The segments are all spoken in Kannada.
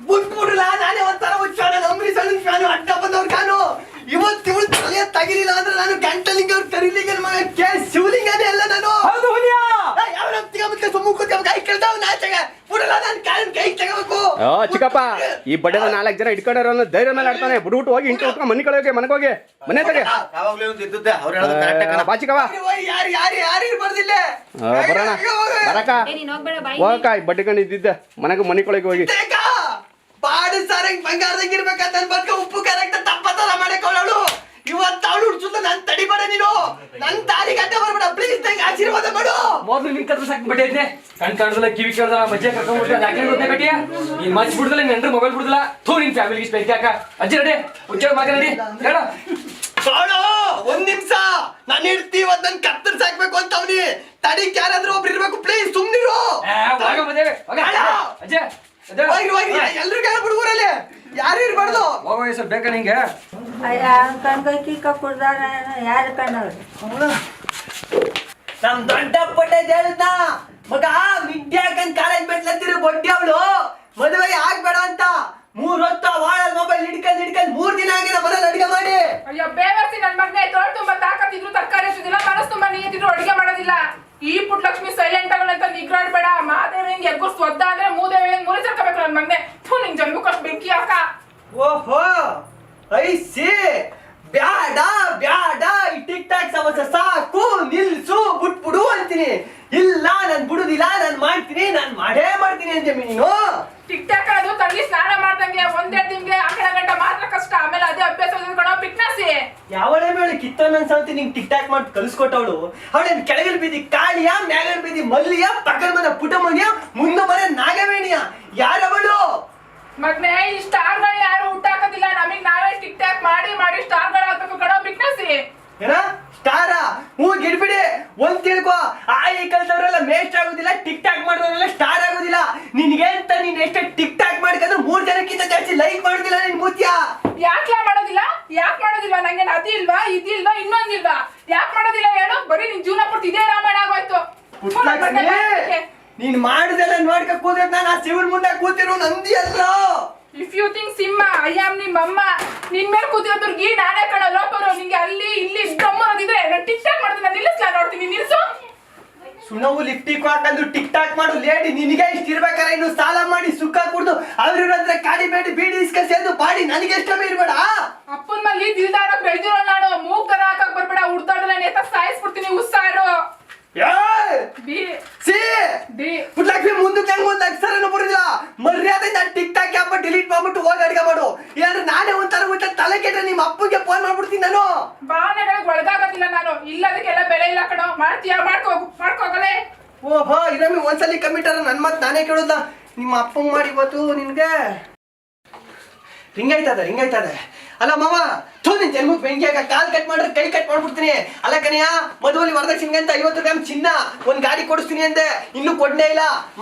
ಬಿಟ್ಬಿಡ್ಲ ನಾನೇ ಒಂಥರ ಹುಚ್ಚಾನ ಅಂಬರೀಷ್ ಅಣ್ಣನ ಫ್ಯಾನು ಅಡ್ಡ ಬಂದವ್ರ ಕಾನು ಇವತ್ತು ಇವಳು ತಲೆಯ ತಗಿಲಿಲ್ಲ ಅಂದ್ರೆ ನಾನು ಗಂಟಲಿಂಗ ಅವ್ರು ಕರೀಲಿಂಗ ಕೆ ಶಿವಲಿಂಗನೇ ಅಲ್ಲ ನಾನು ಹೌದು ಹುಲಿಯಾ ಯಾವ ತಿಗಮಕ್ಕೆ ಸುಮ್ಮ ಕೂತ್ಕೊಂಡು ಕೈ ಕೇಳ್ತಾವ್ ನಾಚೆಗೆ ಬಿಡಲ್ಲ ನಾನು ಕಾಲಿನ ಕೈ ತಗೋಬೇಕು ಚಿಕ್ಕಪ್ಪ ಈ ಬಡ್ಡೆದ 4 ಜನ ಇಟ್ಕೊಂಡವ್ರನ್ನ ಧೈರ್ಯ ಮೇಲೆ ಆಡ್ತಾನೆ ಬಿಡ್ಬಿಟ್ಟು ಹೋಗಿ ಇಂಟು ಉಟ್ಕೊಂಡು ಮನೆ ಕಡೆ ಹೋಗಿ ಮನೆಗೆ ಹೋಗಿ ಮನೆ ತಗೆ ಯಾವಾಗ್ಲೂ ಇದ್ದಿದ್ದೆ ಅವ್ರು ಹೇಳೋದು ಕರೆಕ್ಟ್ ಬಾ ಚಿಕ್ಕಪ್ಪ ಯಾರು ಇರ್ಬಾರ್ದಿಲ್ಲ ಬರೋಣ ಬರಕ ಹೋಗಕ್ಕ ಬಡ್ಡೆ ಕಂಡು ಇದ್ದಿದ್ದೆ ಮನೆಗೆ ಮನೆ ಕಡೆಗೆ ಹೋಗಿ ಬಾಡಿ ಸಾರ ಬಂಗಾರದಂಗ ಇರ್ಬೇಕಂತ ಬದ್ಕ ಉಪ್ಪು ಕರೆಕ್ಟ್ ತಪ್ಪತ್ತಲ್ಲ ಮಾಡಕೊಳ್ಳೋಳು ಇವತ್ತು ಅವಳು ಹುಡ್ಸುತ್ತ ನಾನು ತಡಿಬೇಡ ನೀನು ನನ್ನ ತಾರಿ ಗಂಟ ಬರ್ಬೇಡ ಪ್ಲೀಸ್ ನಂಗೆ ಆಶೀರ್ವಾದ ಮಾಡು ಮೊದಲು ನಿನ್ ಕತ್ರ ಸಾಕು ಬಡ್ಡೆ ಐತೆ ಕಣ್ ಕಾಣ್ದಲ್ಲ ಕಿವಿ ಕೇಳ್ದಲ್ಲ ಮಜ್ಜೆ ಕರ್ಕೊಂಡ್ಬಿಟ್ಟು ಯಾಕೆ ಗೊತ್ತೇ ಕಟ್ಟಿಯ ನೀನ್ ಮಚ್ ಬಿಡ್ದಲ್ಲ ನಿನ್ ಎಂಟ್ರು ಮೊಬೈಲ್ ಬಿಡ್ದಲ್ಲ ಥೂ ನಿನ್ ಫ್ಯಾಮಿಲಿಗೆ ಸ್ಪೆಕ್ ಯಾಕ ಅಜ್ಜಿ ರೆಡಿ ಉಜ್ಜ ಮಗ ರೆಡಿ ಹೇಳ ಸೋಳು ಒಂದ್ ನಿಮಿಷ ನಾನು ಇರ್ತೀವಿ ನನ್ ಕತ್ತರ್ ಸಾಕ್ಬೇಕು ಅಂತ ಅವನಿ ತಡಿಕ್ ಯಾರಾದ್ರೂ ಒಬ್ರು ಇರ್ಬೇಕು ಪ್ಲೀಸ್ ಸುಮ್ನಿರು ಅಜ್ಜೆ ಎಲ್ರು ಕೇಳ್ಬಿಡುವರಲ್ಲಿ ಯಾರು ಇರ್ಬಾರ್ದು ಹೋಗೋ ಸ್ವಲ್ಪ ಬೇಕಾ ನಿಂಗೆ ಕಣ್ಕೈ ಕೀಕ ಕುಡ್ದಾರ ಯಾರು ಕಣ್ಣವ್ರು ನಮ್ ದೊಡ್ಡ ಪಟ್ಟೆ ಹೇಳ್ದ ಮಗ ವಿದ್ಯಾಕಂತ ಕಾಲೇಜ್ ಬಿಟ್ಲತ್ತಿರು ಬಡ್ಡಿ ಅವಳು ಮದುವೆಗೆ ಆಗ್ಬೇಡ ಅಂತ 3 ಹೊತ್ತು ವಾಳಲ್ ಮೊಬೈಲ್ ಹಿಡ್ಕೊಂಡ್ 3 ದಿನ ಆಗಿದೆ ಮನೇಲಿ ಅಡಿಗೆ ಮಾಡಿ ಅಯ್ಯೋ ಬೇವರ್ಸಿ ನನ್ ಮಗನೇ ತೋಳ್ ತುಂಬಾ ತಾಕತ್ತಿದ್ರು ತರಕಾರಿ ಹೆಚ್ಚುದಿಲ್ಲ ಮನಸ್ಸು ತುಂಬಾ ನೀತಿದ್ರು ಅಡಿಗೆ ಮಾಡೋದಿಲ್ಲ ಈ ಪುಟ್ಲಕ್ಷ್ಮಿ ಸೈಲೆಂಟ್ ಆಗಲಂತ ನಿಗ್ರಾಡ್ಬೇಡ ಮಾದೇವಿ ಹೆಂಗ್ ಎಗ್ಗು ಸ್ವದ್ದ ಅಂದ್ರೆ ಮೂದೇವಿ ಹೆಂಗ್ ಮುರಿ ಸರ್ಕಬೇಕು ನನ್ ಮಗನೇ ಥೂ ನಿಂಗ್ ಜನ್ಮಕ್ಕೆ ಬೆಂಕಿ ಹಾಕ ಓಹೋ ಐಸಿ ಬ್ಯಾಡ ಬ್ಯಾಡ ಈ ಟಿಕ್ ಟಾಕ್ ಸಮಸ್ಯೆ ಸಾಕು ನಿಲ್ಸು ಬಿಟ್ಬಿಡು ಅಂತೀನಿ ಇಲ್ಲ ನಾನ್ ಬಿಡುದಿಲ್ಲ ನಾನ್ ಮಾಡ್ತೀನಿ ನಾನ್ ಮಾಡೇ ಮಾಡ್ತೀನಿ ಅಂತೆ ನೀನು ಟಿಕ್ ಟಾಕ್ ಅದು ತಣ್ಣಿ ಸ್ನಾನ ಮಾಡ್ದಂಗೆ 1-2 ದಿನಗೆ ಆಕಳ ಗಂಟ ಮಾತ್ರ ಕಷ್ಟ ಆಮೇಲೆ ಅದೇ ಅಭ್ಯಾಸ ಕಣೋ ಪಿಕ್ನಾಸಿ ಯಾವಳೇ ಮೇಲೆ ಕಿತ್ತೋನ್ ಅನ್ಸಂತಿ ನಿಂಗೆ ಟಿಕ್ ಟಾಕ್ ಮಾಡಿ ಕಲಿಸ್ಕೊಟ್ಟವಳು ಅವಳೇನ್ ಕೆಳಗಲ್ ಬೀದಿ ಕಾಳಿಯ ಮ್ಯಾಗಲ್ ಬೀದಿ ಮಲ್ಲಿಯ ಪಕ್ಕದ ಮನೆ ಪುಟಮನಿಯ ಮುಂದೆ ಮನೆ ನಾಗವೇಣಿಯ ಯಾರವಳು ಮಗ್ನೆ ಈ ಸ್ಟಾರ್ಗಳನ್ನ ಯಾರು ಹುಟ್ಟಾಕೋದಿಲ್ಲ ನಮಗ್ ನಾವೇ ಟಿಕ್ ಟಾಕ್ ಮಾಡಿ ಮಾಡಿ ಸ್ಟಾರ್ಗಳಾಗಬೇಕು ಕಣೋ ಪಿಕ್ನಾಸಿ ಏನ ಸ್ಟಾರ ಹೂ ಗಿಡ್ಬಿಡಿ ಒಂದ್ ತಿಳ್ಕೊ ಈ ಕಲ್ತವ್ರೆಲ್ಲ ಮೇಸ್ಟ್ ಆಗುದಿಲ್ಲ ಟಿಕ್ ಟಾಕ್ ಮಾಡಿದವ್ರೆಲ್ಲ ಸ್ಟಾರ್ ಆಗುದಿಲ್ಲ ನಿನ್ಗೆ ಅಂತ ನೀನ್ ಎಷ್ಟೇ ಟಿಕ್ ಟಾಕ್ ಮಾಡ್ಕಂದ್ರೆ 3 ಜನಕ್ಕಿಂತ ಜಾಸ್ತಿ ಲೈಕ್ ಮಾಡುದಿಲ್ಲ ನಿನ್ ಮೂತ್ಯ ಯಾಕೆ ಮಾಡೋದಿಲ್ಲ ನಂಗೆ ಅದಿ ಇಲ್ವಾ ಇದಿಲ್ವಾ ಇನ್ನೊಂದಿಲ್ವಾ ಯಾಕೆ ಮಾಡೋದಿಲ್ಲ ಹೇಳು ಬರೀ ನಿನ್ ಜೀವನ ಪೂರ್ತಿ ಇದೇ ರಾಮಾಯಣ ಆಗೋಯ್ತು ನೀನ್ ಮಾಡುದೆಲ್ಲ ನೋಡ್ಕ ಕೂದ್ರೆ ನಾನು ಆ ಶಿವನ್ ಮುಂದೆ ಕೂತಿರೋ ನಂದಿ ಅಲ್ಲ ಇಫ್ ಯು ಥಿಂಕ್ ಸಿಂಹ ಐ ಆಮ್ ನಿಮ್ಮಮ್ಮ ನಿನ್ ಮೇಲೆ ಕೂತಿರೋದ್ರಿಗೆ ನಾನೇ ಕಣ ಲೋಕರು ನಿಂಗೆ ಅಲ್ಲಿ ಇಲ್ಲಿ ಅನ್ನೋದಿದ್ರೆ ನಾನು ಟಿಕ್ ಟಾಕ್ ಮಾಡೋದನ್ನ ನಿಲ್ಲಿಸ್ಲಾ ನೋಡ್ತೀನಿ ನಿಲ್ಸು ಸುಣವು ಲಿಫ್ಟಿಕ್ ಹಾಕಂದು ಟಿಕ್ ಟಾಕ್ ಮಾಡು ಲೇಡಿ ನಿನಗೆ ಇಷ್ಟ ಇರ್ಬೇಕಾರೆ ಇನ್ನು ಸಾಲ ಮಾಡಿ ಸುಖ ಕುಡ್ದು ಅವ್ರ ಹತ್ರ ಕಾಡಿ ಬೇಡಿ ಬೀಡಿ ಇಸ್ಕ ಸೇದು ಬಾಡಿ ನನಗೆ ಇಷ್ಟವೇ ಇರ್ಬೇಡ ಅಪ್ಪನ ಮಲ್ಲಿ ದಿಲ್ದಾರ ಬೆಳೆದಿರೋ ನಾನು ಮೂಗ್ ತರ ಹಾಕಕ್ ಬರ್ಬೇಡ ಹುಡ್ದಾಡಲ್ಲ ನೇತ ಸಾಯಿಸ್ಬಿಡ್ತೀನಿ ಉಸ್ಸಾರು ಪುಟ್ಲಕ್ಷ್ಮಿ ಮುಂದಕ್ಕೆ ಹೆಂಗ್ ಒಂದ್ ಅಕ್ಷರನು ಬರುದಿಲ್ಲ ಮರ್ಯಾದೆಯಿಂದ ಟಿಕ್ ಟಾಕ್ ಆ್ಯಪ್ ಡಿಲೀಟ್ ಮಾಡ್ಬಿಟ್ಟು ಹೋಗಿ ಅಡಿಗೆ ಮಾಡು ಯಾರು ನಾನೇ ಒಂಥರ ತಲೆ ಕೆಟ್ರೆ ನಿಮ್ಮ ಅಪ್ಪಗೆ ಫೋನ್ ಮಾಡ್ಬಿಡ್ತೀನಿ ನಾನು ಭಾವನೆಗಳಿಗೆ ಒಳಗಾಗೋದಿಲ್ಲ ನಾನು ಇಲ್ಲದಕ್ಕೆಲ್ಲ ಬೆಲೆ ಇಲ್ಲ ಕಣೋ ಮಾಡ್ತೀಯಾ ಮಾಡ್ಕೋಗಲೇ ಓಹೋ ಇರಮ್ಮಿ ಒಂದ್ಸಲಿ ಕಮ್ಮಿಟಾರ ನನ್ ಮತ್ ನಾನೇ ಕೇಳುದ ನಿಮ್ಮ ಅಪ್ಪಂಗ್ ಮಾಡಿ ಇವತ್ತು ನಿನ್ಗೆ ಹಿಂಗಾಯ್ತದೆ ಅಲ್ಲ ಮಾವ ಥೂ ನಿನ್ ಜನ್ಮಕ್ ಬೆಂಕಿಯಾಗ ಕಾಲ್ ಕಟ್ ಮಾಡ್ರೆ ಕೈ ಕಟ್ ಮಾಡ್ಬಿಡ್ತೀನಿ ಅಲ್ಲ ಕಣಿಯ ಮದುವಲ್ಲಿ ವರದಕ್ಷಿಣೆ ಅಂತ 50 ಗ್ರಾಮ್ ಚಿನ್ನ ಒಂದ್ ಗಾಡಿ ಕೊಡಿಸ್ತೀನಿ ಅಂದೆ ಇನ್ನು ಕೊಡ್ನೇ ಇಲ್ಲ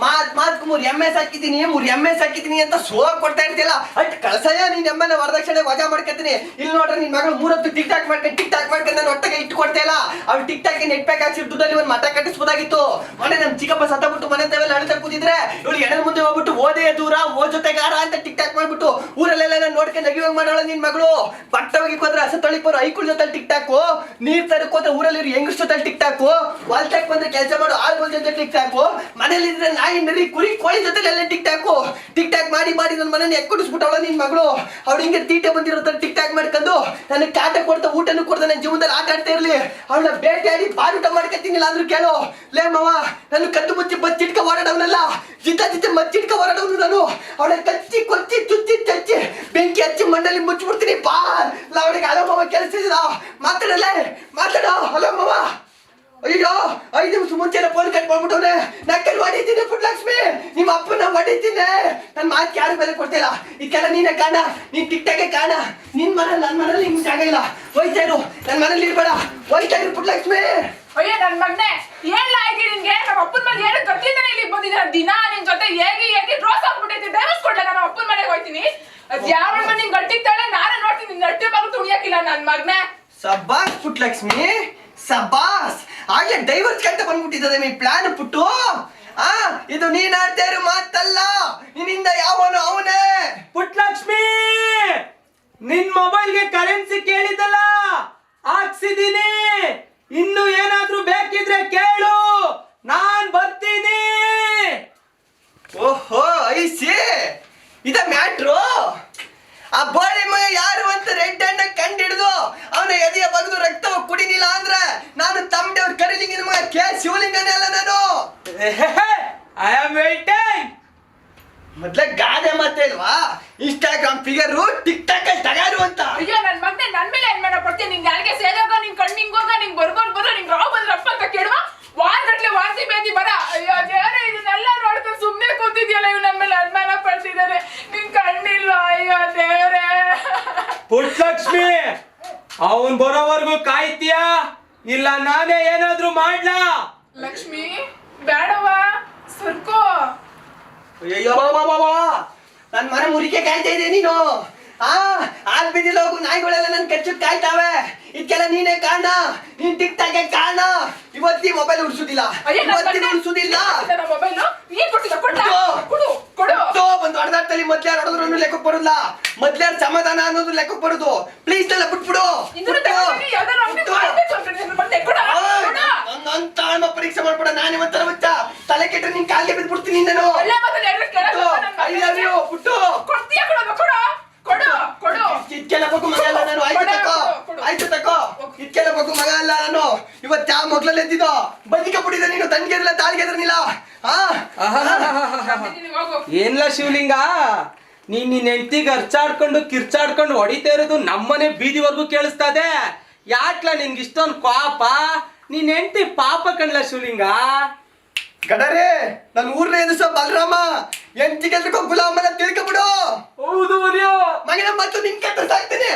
ಮಾತ್ಕು 3 MS ಹಾಕಿದ್ದೀನಿ 3 MS ಹಾಕಿದ್ದೀನಿ ಅಂತ ಸೋಗ್ ಕೊಡ್ತಾ ಇರ್ತಿಲ್ಲ ಅಟ್ ಕಳ್ಸಯ್ಯ ನೀನ್ ಎಮ್ಮನ ವರದಕ್ಷಿಣೆ ವಜಾ ಮಾಡ್ಕೊತೀನಿ ಇಲ್ಲಿ ನೋಡ್ರಿ ನಿನ್ ಮಗಳು 3 ಹೊತ್ತು ಟಿಕ್ ಟಾಕ್ ಮಾಡ್ಕೊಂಡು ನಾನು ಒಟ್ಟಿಗೆ ಇಟ್ಟು ಕೊಡ್ತಾ ಇಲ್ಲ ಅವ್ರು ಟಿಕ್ ಟಾಕ್ ನೆಟ್ ಪ್ಯಾಕ್ ಹಾಕ್ಸಿ ದುಡ್ಡಲ್ಲಿ ಒಂದ್ ಮಠ ಕಟ್ಟಿಸ್ಬೋದಾಗಿತ್ತು ಮೊನ್ನೆ ನಮ್ ಚಿಕ್ಕಪ್ಪ ಸತ್ತಬಿಟ್ಟು ಮನೆ ತಾವೆಲ್ಲ ಅಳ್ತಾ ಕೂತಿದ್ರೆ ಇವಳು ಎಣದ ಮುಂದೆ ಹೋಗ್ಬಿಟ್ಟು ಓದೇ ದೂರ ಜೊತೆಗಾರ ಅಂತ ಟಿಕ್ ಟಾಕ್ ಮಾಡ್ಬಿಟ್ಟು ಊರಲ್ಲೆಲ್ಲ ನಾನು ನೋಡ್ಕೊಂಡು ನಗಿವಾಗ ಮಾಡೋಳ ನಿನ್ ಮಗಳು ಬಟ್ಟೆ ಹೋದ್ರೆ ಹಸ ತೊಳಿಪೋರು ಐಕುಳ್ ಜೊತೆ ಟಿಕ್ ಟಾಕು ನೀರ್ ತರಕ್ ಹೋದ್ರೆ ಊರಲ್ಲಿ ಹೆಂಗಸ್ ಜೊತೆ ಟಿಕ್ ಟಾಕು ಹೊಲ್ತಾಕ್ ಬಂದ್ರೆ ಕೆಲಸ ಮಾಡೋ ಆಳ್ಗಳ ಜೊತೆ ಟಿಕ್ ಟಾಕು ಮನೇಲಿ ಇದ್ರೆ ನಾಯಿ ನರಿ ಕುರಿ ಕೋಳಿ ಜೊತೆ ಎಲ್ಲ ಟಿಕ್ ಟಾಕ್ ಮಾಡಿ ನನ್ನ ಮನೇನ ಎಕ್ಕುಡಿಸ್ಬಿಟ್ಟವಳ ನಿನ್ ಮಗಳು ಅವ್ಳು ಹಿಂಗೆ ತೀಟೆ ಬಂದಿರೋ ಟಿಕ್ ಟಾಕ್ ಮಾಡ್ಕೊಂಡು ನನಗೆ ಕಾಟ ಕೊಡ್ತಾ ಊಟನೂ ಕೊಡ್ತಾ ನನ್ನ ಜೀವನದಲ್ಲಿ ಆಟ ಆಡ್ತಾ ಇರ್ಲಿ ಅವಳ ಬೇಟೆಯಾಡಿ ಬಾರೂಟ ಮಾಡ್ಕೊತೀನಿಲ್ಲ ಅಂದ್ರೂ ಕೇಳು ಲೇ ಮಾವ ನಾನು ಕದ್ದು ಮುಚ್ಚಿ ಬಚ್ಚಿಟ್ಕ ಓಡಾಡವನಲ್ಲ ಜಿದ್ದ ಮಚ್ಚಿಟ್ಕ ಓಡಾಡವನು ನಾನು ಅವಳ ಕಚ್ಚಿ ಕೊಚ್ಚಿ ಚುಚ್ಚಿ ಚಚ್ಚಿ ಬೆಂಕಿ ಹಚ್ಚಿ ಮಣ್ಣಲ್ಲಿ ಮುಚ್ಚಿಬಿಡ್ತೀನಿ ಬಾ ಅವಳಿಗೆ ಹಲೋ ಮಾವ ಕೆಲಸ ಮಾತಾಡೋ ಹಲೋ ಮಾವ ಅಯ್ಯೋ 5 ನಿಮಿಷ ಮುಂಚೆ ಫೋನ್ ಕಟ್ ಮಾಡ್ಬಿಟ್ಟವ್ರೆ ನಕ್ಕಲ್ಲಿ ಹೊಡಿತೀನಿ ಪುಟ್ಲಕ್ಷ್ಮಿ ನಿಮ್ಮ ಅಪ್ಪನ ಹೊಡಿತೀನಿ ನನ್ನ ಮಾತು ಯಾರು ಬೆಲೆ ಕೊಡ್ತಿಲ್ಲ ಇದಕ್ಕೆಲ್ಲ ನೀನೇ ಕಾಣ ನೀನ್ ಟಿಕ್ ಟಾಕೆ ಕಾಣ ನಿನ್ ಮನೇಲಿ ನನ್ನ ಮನೇಲಿ ಹಿಂಗ್ ಜಾಗ ಇಲ್ಲ ಹೋಯ್ತಾ ಇರು ನನ್ನ ಮನೇಲಿ ಇರ್ಬೇಡ ಹೋಯ್ತಾ ಇರು ಪುಟ್ಲಕ್ಷ್ಮಿ ಅಯ್ಯೋ ನನ್ ಮಗನೆ ಏನ್ ಆಯ್ತು ನಿನ್ಗೆ ನಮ್ಮ ಅಪ್ಪನ ಮೇಲೆ ಏನು ಗೊತ್ತಿದ್ದಾನೆ ಇಲ್ಲಿ ಬಂದಿದ್ದೀರ ದಿನ ನಿನ್ ಜೊತೆ ಹೇಗೆ ಡ್ರಾಸ್ ಆಗ್ಬಿಟ್ಟೈತಿ ಡೈವರ್ಸ್ ಕೊಡ್ಲ ನಾನು ಅಪ್ಪನ ಮನೆಗೆ ಹೋಯ್ತೀನಿ ಅದ್ ಯಾವ ನಿನ್ ಗಟ್ಟಿತ್ತಾಳೆ ನಾನೇ ನೋಡ್ತೀನಿ ನಿನ್ ಗಟ್ಟಿ ಮಗು ತುಳಿಯಕ್ಕಿಲ್ಲ ನನ್ ಮಗನೆ ಸಬಾಸ್ ಪುಟ್ಲಕ್ಷ್ಮಿ ಸಬಾಸ್ ಹಾಗೆ ಡೈವರ್ಸ್ ಕಂತ ಬಂದ್ಬಿಟ್ಟಿದ್ದಾರೆ ಈ ಪ್ಲಾನ್ ಪುಟ್ಟು ಇದು ನೀನ್ ಆಡ್ತಾ ಇರೋ ಮಾತಲ್ಲ, ನಿನ್ನಿಂದ ಯಾವನು ಅವನೇ. ಪುಟ್ಲಕ್ಷ್ಮಿ, ನಿನ್ ಮೊಬೈಲ್ಗೆ ಕರೆನ್ಸಿ ಕೇಳಿದಲ್ಲ, ಹಾಕ್ಸಿದೀನಿ. ಇನ್ನು ಏನಾದ್ರೂ ಬೇಕಿದ್ರೆ ಕೇಳು, ನಾನ್ ಬರ್ತೀನಿ. ಓಹೋ ಐಸಿ, ಇದ ಮ್ಯಾಟ್ರು. ಆ ಬೋಳಿ ಮಗ ಯಾರು ಅಂತ ರೆಡ್ ಹ್ಯಾಂಡ್ ಕಂಡು ಹಿಡಿದು ಅವನ ಎದೆಯ ಬಗ್ದು ರಕ್ತ ಕುಡಿನಿಲ್ಲ ಅಂದ್ರೆ ನಾನು ತಮ್ಮಡೆ ಅವ್ರ ಕರಿಲಿಂಗಿನ ಮಗ ಕೆ ಶಿವಲಿಂಗನೇ ಅಲ್ಲ ನಾನು. I am waiting. ಮೊದ್ಲೇ ಗಾದೆ ಮಾತೇಲ್ವಾ, ಇನ್ಸ್ಟಾಗ್ರಾಮ್ ಫಿಗರು ಟಿಕ್ ಟಾಕ್ ಅಲ್ಲಿ ತಗಾರು ಅಂತ. ಅಯ್ಯೋ ನನ್ ಮಗನೇ, ನನ್ ಮೇಲೆ ಏನ್ ಮಾಡ ಪಡ್ತೀನಿ? ನಿಂಗೆ ಯಾರಿಗೆ ಸೇರೋಗ, ನಿನ್ ಕಣ್ಣಿಂಗೋಗ, ನಿಂಗೆ ಬರ್ಬರ್ ನಿಂಗೆ ರಾವ್ ಬಂದ್ರಪ್ಪ ಅಂತ ಕೇಳುವ, ವಾರಗಟ್ಲೆ ವಾಂತಿ ಬೇದಿ ಬರ. ಅಯ್ಯೋ ದೇವ್ರೆ, ಇದನ್ನೆಲ್ಲ ನೋಡ್ಕೊಂಡು ಸುಮ್ನೆ ಕೂತಿದ್ಯಲ್ಲ, ಇವ್ ನನ್ ಮೇಲೆ ಅನುಮಾನ ಪಡ್ತಿದ್ದಾರೆ. ನಿನ್ ಕಣ್ಣಿಲ್ಲ, ಅಯ್ಯೋ ದೇವ್ರೆ. ಪುಟ್ಲಕ್ಷ್ಮಿ, ಅವನ್ ಬರೋವರೆಗೂ ಕಾಯ್ತೀಯಾ ಇಲ್ಲ ನಾನೇ ಏನಾದ್ರೂ ಮಾಡ್ಲಾ? ಲಕ್ಷ್ಮಿ ಬೇಡವಾ, ಸರ್ಕೋ. ಅಯ್ಯೋ ನನ್ ಮನೆ ಮುರಿಕೆ ಕಾಯ್ತಾ ಇದೆ ನೀನು. ಆಲ್ ಬಿದ್ದಿಲ್ಲ ಹೋಗು, ನಾಯಿಗಳೆಲ್ಲ ನನ್ ಕಚ್ಚಕ್ ಕಾಯ್ತಾವೆ. ಇದಕ್ಕೆಲ್ಲ ನೀನೇ ಕಾರಣ, ನೀನ್ ಟಿಕ್ ಟಾಕ್ ಕಾರಣ. ಇವತ್ತಿ ಮೊಬೈಲ್ ಉಡ್ಸುದಿಲ್ಲ, ಇವತ್ತಿನ ಉಡ್ಸುದಿಲ್ಲ. ಮೊಬೈಲ್ ನೀನ್ ಕೊಟ್ಟಿದ್ದ, ಕೊಡು ಕೊಡು. ಒಂದು ಹೊಡೆದಾಡ್ತಲ್ಲಿ ಮೊದ್ಲಾರು ಹೊಡೆದ್ರು ಲೆಕ್ಕಕ್ಕೆ ಬರುಲ್ಲ, ಮೊದ್ಲಾರು ಸಮಾಧಾನ ಅನ್ನೋದು ಲೆಕ್ಕಕ್ಕೆ ಬರುದು. ಪ್ಲೀಸ್ ಎಲ್ಲ ಬಿಟ್ಬಿಡು. ನನ್ ತಾಳ್ಮ ಪರೀಕ್ಷೆ ಮಾಡ್ಬಿಡ. ನಾನು ಇವತ್ತರ ಬಚ್ಚ ತಲೆ ಕೆಟ್ರೆ ನಿನ್ ಕಾಲಿಗೆ ಬಿದ್ಬಿಡ್ತೀನಿ ನಾನು. ಐ ಲವ್ ಯು ಪುಟ್ಟು. ಇದ್ಕೆಲ್ಲ ಬೇಕು ಮಗ ಅಲ್ಲ ನಾನು. ಆಯ್ತು ತಕೋ, ಇದ್ಕೆಲ್ಲ ಬೇಕು ಮಗ ಅಲ್ಲ ನಾನು. ಇವತ್ತು ಯಾವ ಮಗ್ಲಲ್ಲಿ ಎದ್ದಿದ್ದೋ ಬದಿಕ ಬಿಟ್ಟಿದ್ದೆ ನೀನು. ತನ್ಗೆದ್ರಲ್ಲ ತಾಳ್ಗೆದ್ರನಿಲ್ಲ. ಏನ್ಲ ಶಿವಲಿಂಗ, ನೀನ್ ನಿನ್ ಹೆಂಡತಿಗೆ ಅರ್ಚಾಡ್ಕೊಂಡು ಕಿರ್ಚಾಡ್ಕೊಂಡು ಹೊಡಿತಾ ಇರೋದು ನಮ್ಮನೆ ಬೀದಿವರೆಗೂ ಕೇಳಿಸ್ತದೆ. ಯಾಕ್ಲ ನಿನ್ಗೆ ಇಷ್ಟೊಂದು ಪಾಪ? ನೀನ್ ಹೆಂಡತಿ ಪಾಪ ಕಣ್ಲ ಶಿವಲಿಂಗ. ಗಡರೇ, ನನ್ನ ಊರ್ನ ಎದುರಿಸೋ ಬಲರಾಮ ಎಂಟಿಗೆಲ್ರಿಗೂ ಗುಲಾಮನ ತಿಳ್ಕೊಬಿಡು. ಹೌದು ಮಗನ ಮತ್ತು ನಿನ್ ಕತ್ತ ಸಾಕ್ತೀನಿ.